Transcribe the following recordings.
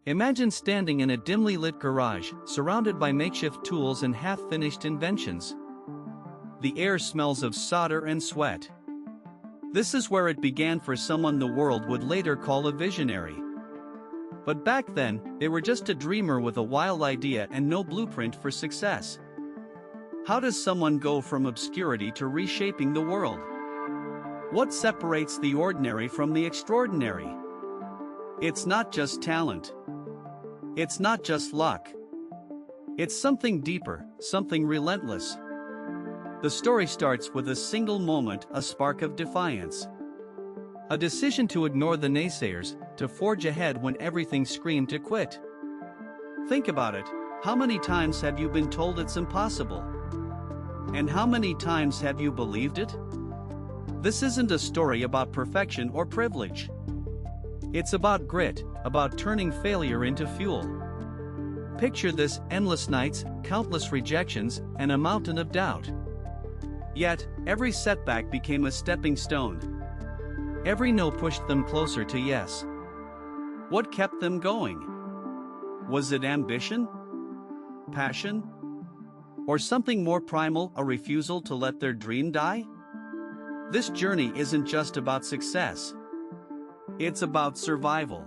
Imagine standing in a dimly lit garage, surrounded by makeshift tools and half-finished inventions. The air smells of solder and sweat. This is where it began for someone the world would later call a visionary. But back then, they were just a dreamer with a wild idea and no blueprint for success. How does someone go from obscurity to reshaping the world? What separates the ordinary from the extraordinary? It's not just talent. It's not just luck. It's something deeper, something relentless. The story starts with a single moment, a spark of defiance. A decision to ignore the naysayers, to forge ahead when everything screamed to quit. Think about it. How many times have you been told it's impossible? And how many times have you believed it? This isn't a story about perfection or privilege. It's about grit, about turning failure into fuel. Picture this: endless nights, countless rejections, and a mountain of doubt. Yet, every setback became a stepping stone. Every no pushed them closer to yes. What kept them going? Was it ambition? Passion? Or something more primal, a refusal to let their dream die? This journey isn't just about success. It's about survival.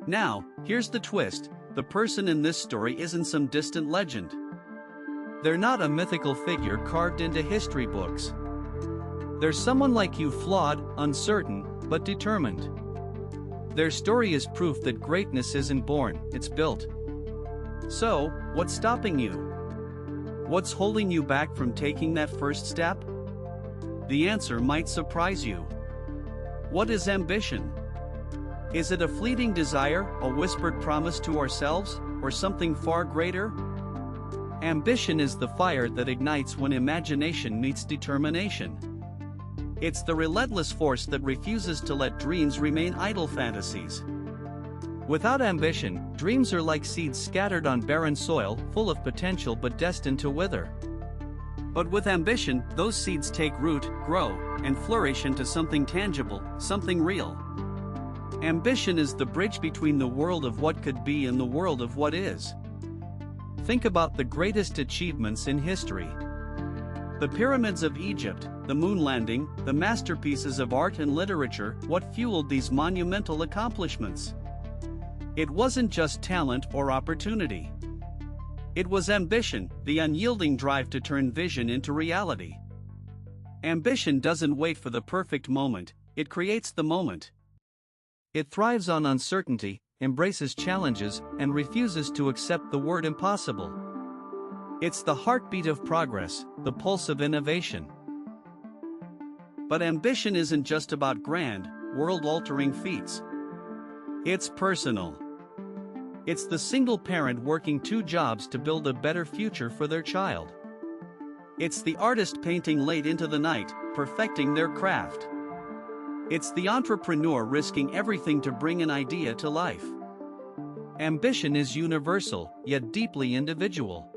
Now, here's the twist: the person in this story isn't some distant legend. They're not a mythical figure carved into history books. They're someone like you, flawed, uncertain, but determined. Their story is proof that greatness isn't born, it's built. So, what's stopping you? What's holding you back from taking that first step? The answer might surprise you. What is ambition? Is it a fleeting desire, a whispered promise to ourselves, or something far greater? Ambition is the fire that ignites when imagination meets determination. It's the relentless force that refuses to let dreams remain idle fantasies. Without ambition, dreams are like seeds scattered on barren soil, full of potential but destined to wither. But with ambition, those seeds take root, grow, and flourish into something tangible, something real. Ambition is the bridge between the world of what could be and the world of what is. Think about the greatest achievements in history. The pyramids of Egypt, the moon landing, the masterpieces of art and literature. What fueled these monumental accomplishments? It wasn't just talent or opportunity. It was ambition, the unyielding drive to turn vision into reality. Ambition doesn't wait for the perfect moment, it creates the moment. It thrives on uncertainty, embraces challenges, and refuses to accept the word impossible. It's the heartbeat of progress, the pulse of innovation. But ambition isn't just about grand, world-altering feats. It's personal. It's the single parent working 2 jobs to build a better future for their child. It's the artist painting late into the night, perfecting their craft. It's the entrepreneur risking everything to bring an idea to life. Ambition is universal, yet deeply individual.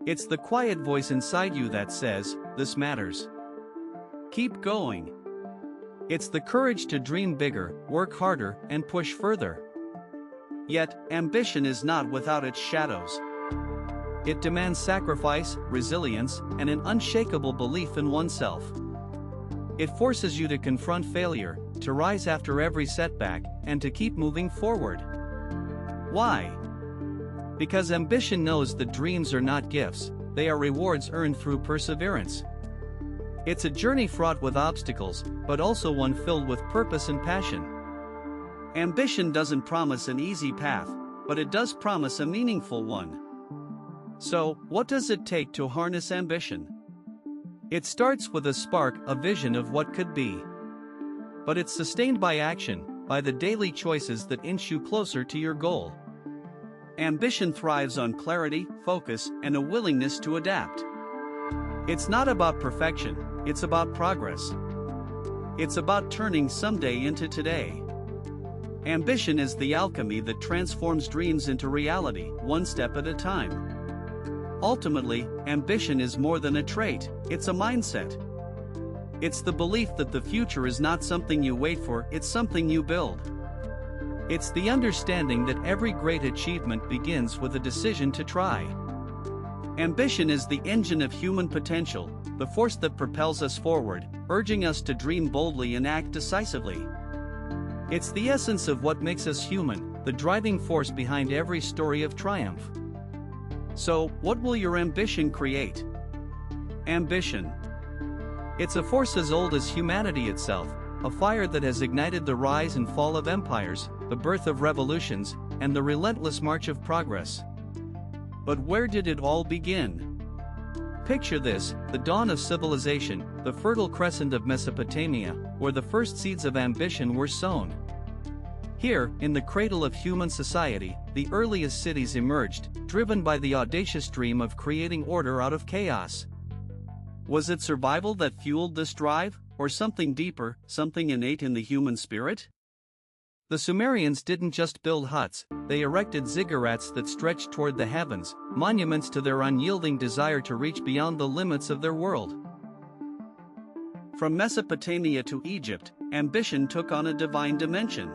It's the quiet voice inside you that says, "This matters. Keep going." It's the courage to dream bigger, work harder, and push further. Yet, ambition is not without its shadows. It demands sacrifice, resilience, and an unshakable belief in oneself. It forces you to confront failure, to rise after every setback, and to keep moving forward. Why? Because ambition knows that dreams are not gifts, they are rewards earned through perseverance. It's a journey fraught with obstacles, but also one filled with purpose and passion. Ambition doesn't promise an easy path, but it does promise a meaningful one. So, what does it take to harness ambition? It starts with a spark, a vision of what could be. But it's sustained by action, by the daily choices that inch you closer to your goal. Ambition thrives on clarity, focus, and a willingness to adapt. It's not about perfection, it's about progress. It's about turning someday into today. Ambition is the alchemy that transforms dreams into reality, one step at a time. Ultimately, ambition is more than a trait, it's a mindset. It's the belief that the future is not something you wait for, it's something you build. It's the understanding that every great achievement begins with a decision to try. Ambition is the engine of human potential, the force that propels us forward, urging us to dream boldly and act decisively. It's the essence of what makes us human, the driving force behind every story of triumph. So, what will your ambition create? Ambition. It's a force as old as humanity itself, a fire that has ignited the rise and fall of empires, the birth of revolutions, and the relentless march of progress. But where did it all begin? Picture this, the dawn of civilization, the fertile crescent of Mesopotamia, where the first seeds of ambition were sown. Here, in the cradle of human society, the earliest cities emerged, driven by the audacious dream of creating order out of chaos. Was it survival that fueled this drive, or something deeper, something innate in the human spirit? The Sumerians didn't just build huts, they erected ziggurats that stretched toward the heavens, monuments to their unyielding desire to reach beyond the limits of their world. From Mesopotamia to Egypt, ambition took on a divine dimension.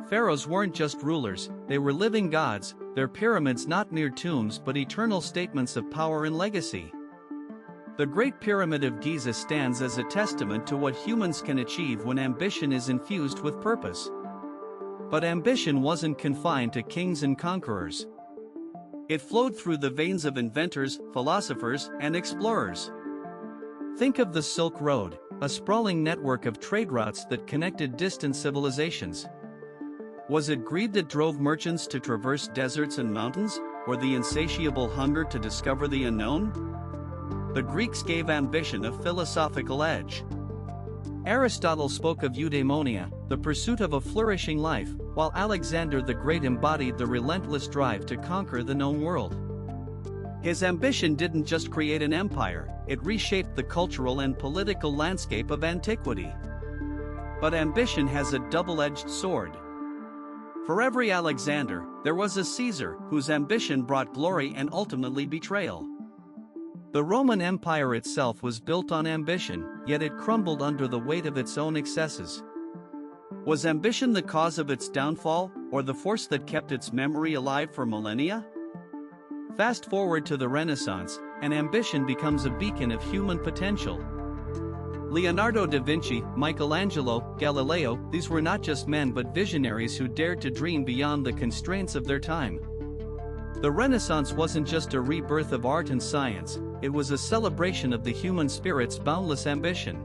Pharaohs weren't just rulers, they were living gods, their pyramids not mere tombs but eternal statements of power and legacy. The Great Pyramid of Giza stands as a testament to what humans can achieve when ambition is infused with purpose. But ambition wasn't confined to kings and conquerors. It flowed through the veins of inventors, philosophers, and explorers. Think of the Silk Road, a sprawling network of trade routes that connected distant civilizations. Was it greed that drove merchants to traverse deserts and mountains, or the insatiable hunger to discover the unknown? The Greeks gave ambition a philosophical edge. Aristotle spoke of eudaimonia, the pursuit of a flourishing life, while Alexander the Great embodied the relentless drive to conquer the known world. His ambition didn't just create an empire, it reshaped the cultural and political landscape of antiquity. But ambition has a double-edged sword. For every Alexander, there was a Caesar whose ambition brought glory and ultimately betrayal. The Roman Empire itself was built on ambition, yet it crumbled under the weight of its own excesses. Was ambition the cause of its downfall, or the force that kept its memory alive for millennia? Fast forward to the Renaissance, and ambition becomes a beacon of human potential. Leonardo da Vinci, Michelangelo, Galileo, these were not just men but visionaries who dared to dream beyond the constraints of their time. The Renaissance wasn't just a rebirth of art and science, it was a celebration of the human spirit's boundless ambition.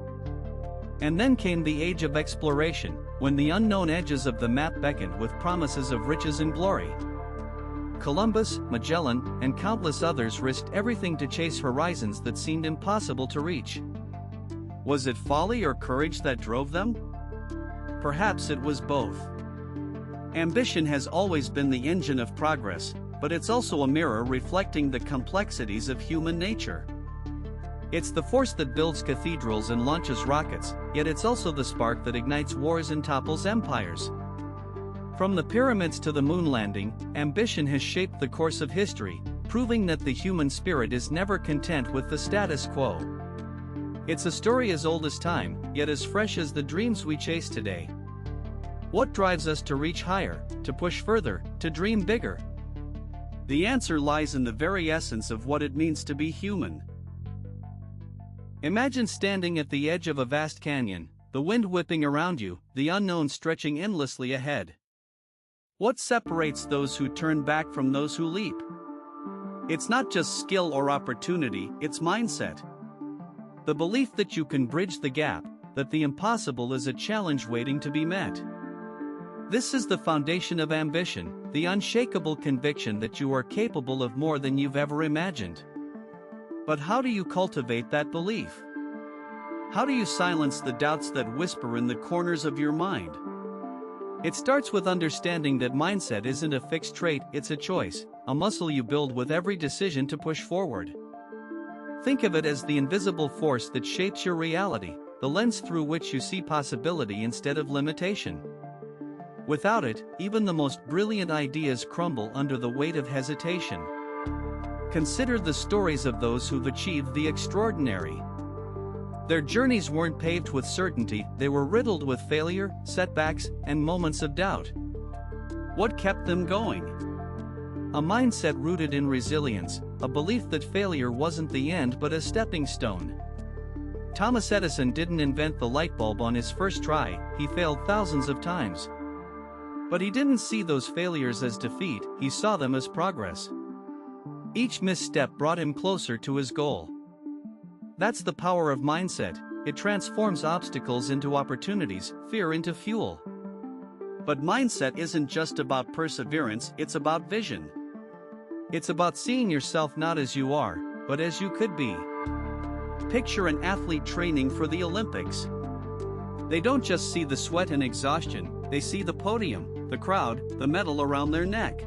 And then came the age of exploration, when the unknown edges of the map beckoned with promises of riches and glory. Columbus, Magellan, and countless others risked everything to chase horizons that seemed impossible to reach. Was it folly or courage that drove them? Perhaps it was both. Ambition has always been the engine of progress, but it's also a mirror reflecting the complexities of human nature. It's the force that builds cathedrals and launches rockets, yet it's also the spark that ignites wars and topples empires. From the pyramids to the moon landing, ambition has shaped the course of history, proving that the human spirit is never content with the status quo. It's a story as old as time, yet as fresh as the dreams we chase today. What drives us to reach higher, to push further, to dream bigger? The answer lies in the very essence of what it means to be human. Imagine standing at the edge of a vast canyon, the wind whipping around you, the unknown stretching endlessly ahead. What separates those who turn back from those who leap? It's not just skill or opportunity, it's mindset. The belief that you can bridge the gap, that the impossible is a challenge waiting to be met. This is the foundation of ambition, the unshakable conviction that you are capable of more than you've ever imagined. But how do you cultivate that belief? How do you silence the doubts that whisper in the corners of your mind? It starts with understanding that mindset isn't a fixed trait, it's a choice, a muscle you build with every decision to push forward. Think of it as the invisible force that shapes your reality, the lens through which you see possibility instead of limitation. Without it, even the most brilliant ideas crumble under the weight of hesitation. Consider the stories of those who've achieved the extraordinary. Their journeys weren't paved with certainty, they were riddled with failure, setbacks, and moments of doubt. What kept them going? A mindset rooted in resilience, a belief that failure wasn't the end but a stepping stone. Thomas Edison didn't invent the light bulb on his first try, he failed thousands of times. But he didn't see those failures as defeat, he saw them as progress. Each misstep brought him closer to his goal. That's the power of mindset, it transforms obstacles into opportunities, fear into fuel. But mindset isn't just about perseverance, it's about vision. It's about seeing yourself not as you are, but as you could be. Picture an athlete training for the Olympics. They don't just see the sweat and exhaustion, they see the podium, the crowd, the medal around their neck.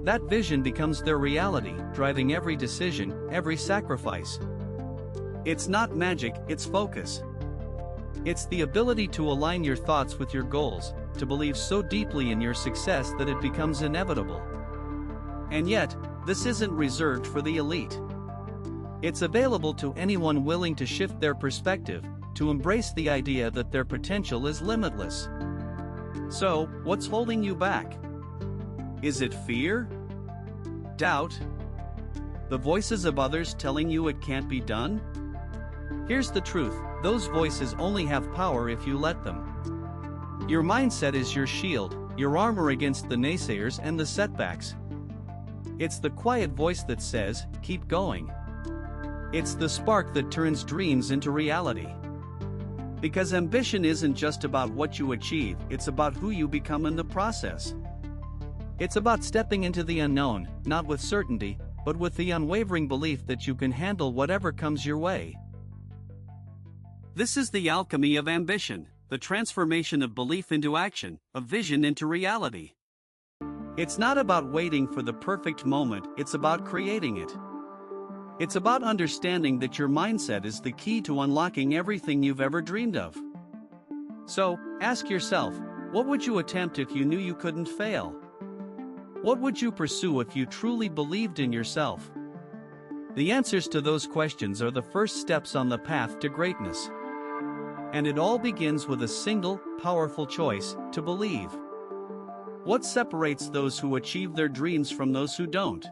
That vision becomes their reality, driving every decision, every sacrifice. It's not magic, it's focus. It's the ability to align your thoughts with your goals, to believe so deeply in your success that it becomes inevitable. And yet, this isn't reserved for the elite. It's available to anyone willing to shift their perspective, to embrace the idea that their potential is limitless. So, what's holding you back? Is it fear? Doubt? The voices of others telling you it can't be done? Here's the truth, those voices only have power if you let them. Your mindset is your shield, your armor against the naysayers and the setbacks. It's the quiet voice that says, keep going. It's the spark that turns dreams into reality. Because ambition isn't just about what you achieve, it's about who you become in the process. It's about stepping into the unknown, not with certainty, but with the unwavering belief that you can handle whatever comes your way. This is the alchemy of ambition, the transformation of belief into action, of vision into reality. It's not about waiting for the perfect moment, it's about creating it. It's about understanding that your mindset is the key to unlocking everything you've ever dreamed of. So, ask yourself, what would you attempt if you knew you couldn't fail? What would you pursue if you truly believed in yourself? The answers to those questions are the first steps on the path to greatness. And it all begins with a single, powerful choice, to believe. What separates those who achieve their dreams from those who don't?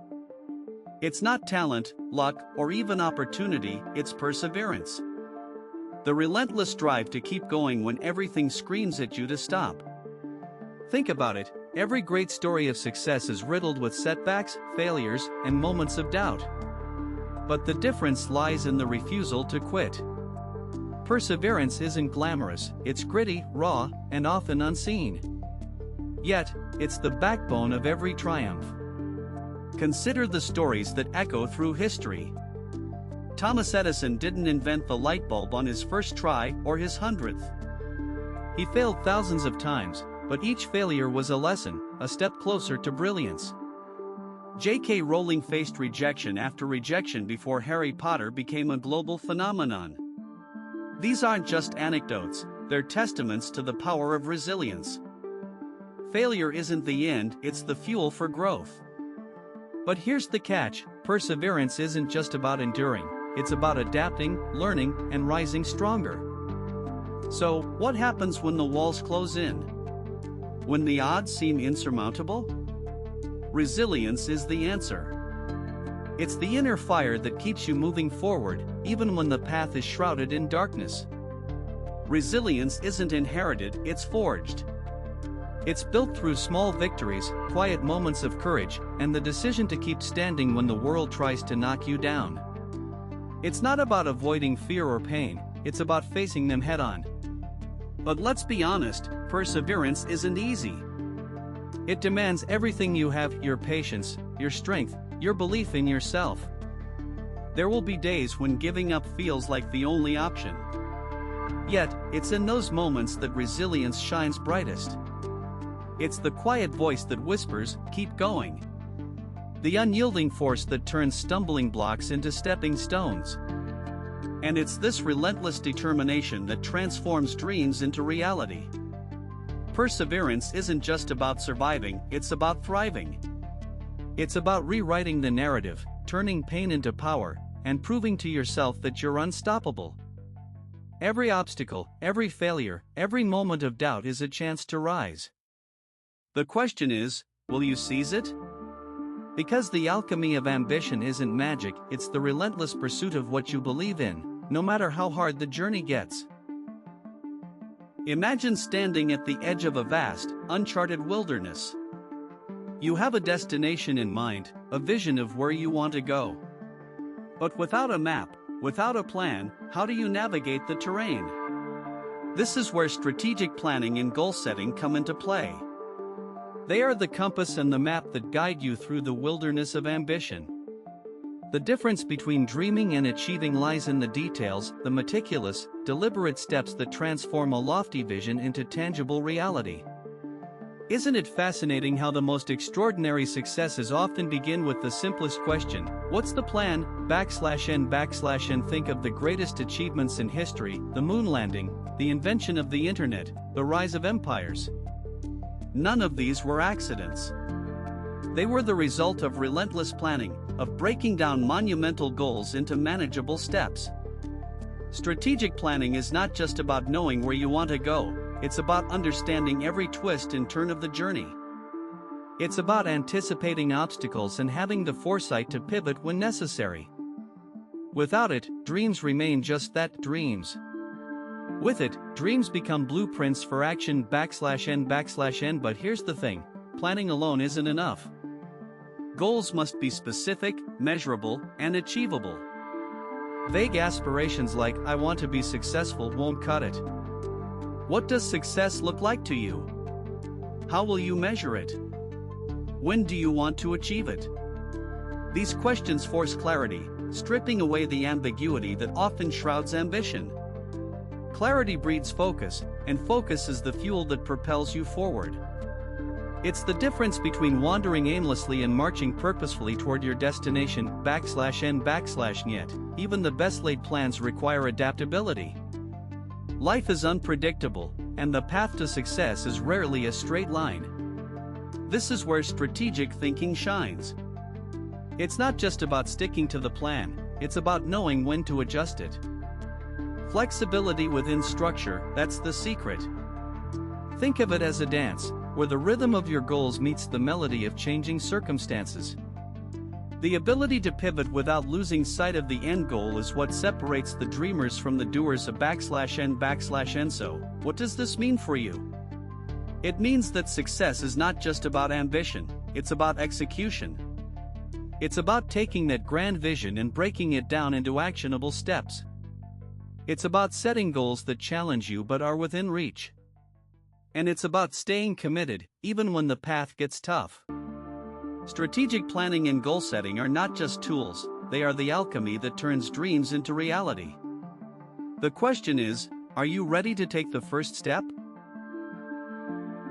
It's not talent, luck, or even opportunity, it's perseverance. The relentless drive to keep going when everything screams at you to stop. Think about it, every great story of success is riddled with setbacks, failures, and moments of doubt. But the difference lies in the refusal to quit. Perseverance isn't glamorous, it's gritty, raw, and often unseen. Yet, it's the backbone of every triumph. Consider the stories that echo through history. Thomas Edison didn't invent the light bulb on his first try or his 100th. He failed thousands of times, but each failure was a lesson, a step closer to brilliance. J.K. Rowling faced rejection after rejection before Harry Potter became a global phenomenon. These aren't just anecdotes, they're testaments to the power of resilience. Failure isn't the end, it's the fuel for growth. But here's the catch, perseverance isn't just about enduring, it's about adapting, learning, and rising stronger. So, what happens when the walls close in? When the odds seem insurmountable? Resilience is the answer. It's the inner fire that keeps you moving forward, even when the path is shrouded in darkness. Resilience isn't inherited, it's forged. It's built through small victories, quiet moments of courage, and the decision to keep standing when the world tries to knock you down. It's not about avoiding fear or pain, it's about facing them head-on. But let's be honest, perseverance isn't easy. It demands everything you have, your patience, your strength, your belief in yourself. There will be days when giving up feels like the only option. Yet, it's in those moments that resilience shines brightest. It's the quiet voice that whispers, keep going. The unyielding force that turns stumbling blocks into stepping stones. And it's this relentless determination that transforms dreams into reality. Perseverance isn't just about surviving, it's about thriving. It's about rewriting the narrative, turning pain into power, and proving to yourself that you're unstoppable. Every obstacle, every failure, every moment of doubt is a chance to rise. The question is, will you seize it? Because the alchemy of ambition isn't magic, it's the relentless pursuit of what you believe in, no matter how hard the journey gets. Imagine standing at the edge of a vast, uncharted wilderness. You have a destination in mind, a vision of where you want to go. But without a map, without a plan, how do you navigate the terrain? This is where strategic planning and goal setting come into play. They are the compass and the map that guide you through the wilderness of ambition. The difference between dreaming and achieving lies in the details, the meticulous, deliberate steps that transform a lofty vision into tangible reality. Isn't it fascinating how the most extraordinary successes often begin with the simplest question, what's the plan, /n/n, think of the greatest achievements in history, the moon landing, the invention of the internet, the rise of empires. None of these were accidents. They were the result of relentless planning, of breaking down monumental goals into manageable steps. Strategic planning is not just about knowing where you want to go, it's about understanding every twist and turn of the journey. It's about anticipating obstacles and having the foresight to pivot when necessary. Without it, dreams remain just that, dreams. With it, dreams become blueprints for action /n/n, but here's the thing, planning alone isn't enough. Goals must be specific, measurable, and achievable. Vague aspirations like, I want to be successful, won't cut it. What does success look like to you? How will you measure it? When do you want to achieve it? These questions force clarity, stripping away the ambiguity that often shrouds ambition. Clarity breeds focus, and focus is the fuel that propels you forward. It's the difference between wandering aimlessly and marching purposefully toward your destination /n/, yet, even the best laid plans require adaptability. Life is unpredictable, and the path to success is rarely a straight line. This is where strategic thinking shines. It's not just about sticking to the plan, it's about knowing when to adjust it. Flexibility within structure, that's the secret. Think of it as a dance, where the rhythm of your goals meets the melody of changing circumstances. The ability to pivot without losing sight of the end goal is what separates the dreamers from the doers of /n/n. So, what does this mean for you? It means that success is not just about ambition, it's about execution. It's about taking that grand vision and breaking it down into actionable steps. It's about setting goals that challenge you but are within reach. And it's about staying committed, even when the path gets tough. Strategic planning and goal setting are not just tools, they are the alchemy that turns dreams into reality. The question is, are you ready to take the first step?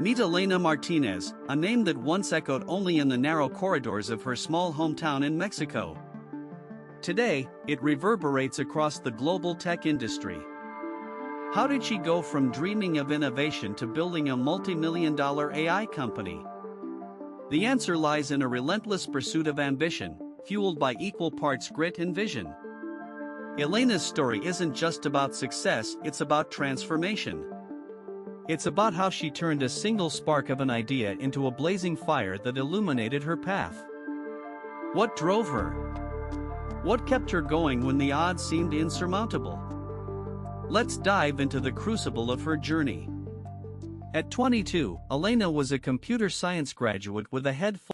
Meet Elena Martinez, a name that once echoed only in the narrow corridors of her small hometown in Mexico. Today, it reverberates across the global tech industry. How did she go from dreaming of innovation to building a multi-million-dollar AI company? The answer lies in a relentless pursuit of ambition, fueled by equal parts grit and vision. Elena's story isn't just about success, it's about transformation. It's about how she turned a single spark of an idea into a blazing fire that illuminated her path. What drove her? What kept her going when the odds seemed insurmountable? Let's dive into the crucible of her journey. At 22, Elena was a computer science graduate with a head full